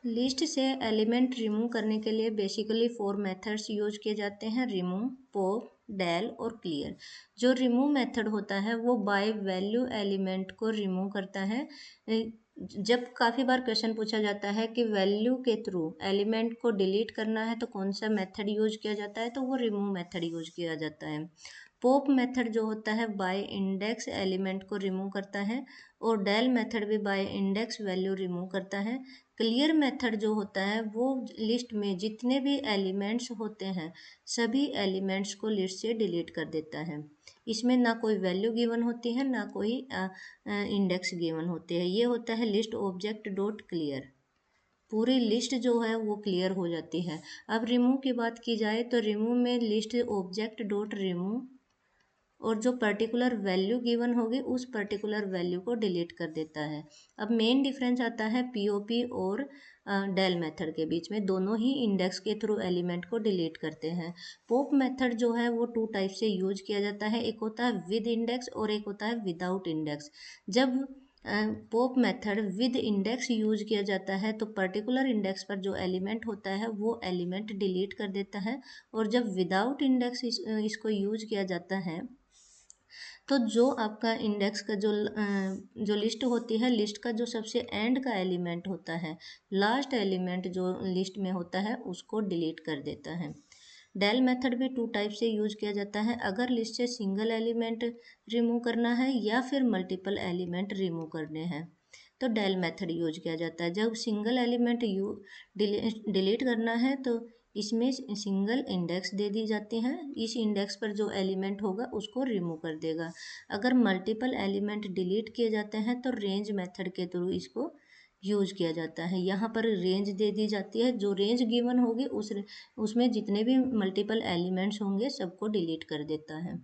List से element remove करने के लिए बेसिकली 4 मेथड्स यूज किए जाते हैं, रिमूव, पॉप, डेल और क्लियर। जो रिमूव मेथड होता है वो बाय वैल्यू एलिमेंट को रिमूव करता है। जब काफ़ी बार क्वेश्चन पूछा जाता है कि वैल्यू के थ्रू एलिमेंट को डिलीट करना है तो कौन सा मेथड यूज किया जाता है, तो वो रिमूव मेथड यूज किया जाता है। पॉप मेथड जो होता है बाय इंडेक्स एलिमेंट को रिमूव करता है, और डेल मेथड भी बाय इंडेक्स वैल्यू रिमूव करता है। क्लियर मेथड जो होता है वो लिस्ट में जितने भी एलिमेंट्स होते हैं सभी एलिमेंट्स को लिस्ट से डिलीट कर देता है। इसमें ना कोई वैल्यू गिवन होती है ना कोई इंडेक्स गिवन होते हैं। ये होता है लिस्ट ऑब्जेक्ट डॉट क्लियर। पूरी लिस्ट जो है वो क्लियर हो जाती है। अब रिमूव की बात की जाए तो रिमूव में लिस्ट ऑब्जेक्ट डॉट रिमूव, और जो पर्टिकुलर वैल्यू गिवन होगी उस पर्टिकुलर वैल्यू को डिलीट कर देता है। अब मेन डिफरेंस आता है पीओपी और डेल मेथड के बीच में। दोनों ही इंडेक्स के थ्रू एलिमेंट को डिलीट करते हैं। पॉप मेथड जो है वो 2 टाइप से यूज किया जाता है, एक होता है विद इंडेक्स और एक होता है विदाउट इंडेक्स। जब pop method with index use किया जाता है तो पर्टिकुलर इंडेक्स पर जो एलिमेंट होता है वो एलिमेंट डिलीट कर देता है, और जब विदाउट इंडेक्स इसको यूज किया जाता है तो जो आपका इंडेक्स का जो लिस्ट होती है, लिस्ट का जो सबसे एंड का एलिमेंट होता है, लास्ट एलिमेंट जो लिस्ट में होता है उसको डिलीट कर देता है। डेल मेथड भी 2 टाइप से यूज किया जाता है, अगर लिस्ट से सिंगल एलिमेंट रिमूव करना है या फिर मल्टीपल एलिमेंट रिमूव करने हैं तो डेल मेथड यूज किया जाता है। जब सिंगल एलिमेंट डिलीट करना है तो इसमें सिंगल इंडेक्स दे दी जाती है, इस इंडेक्स पर जो एलिमेंट होगा उसको रिमूव कर देगा। अगर मल्टीपल एलिमेंट डिलीट किए जाते हैं तो रेंज मेथड के थ्रू इसको यूज किया जाता है। यहाँ पर रेंज दे दी जाती है, जो रेंज गिवन होगी उसमें जितने भी मल्टीपल एलिमेंट्स होंगे सबको डिलीट कर देता है।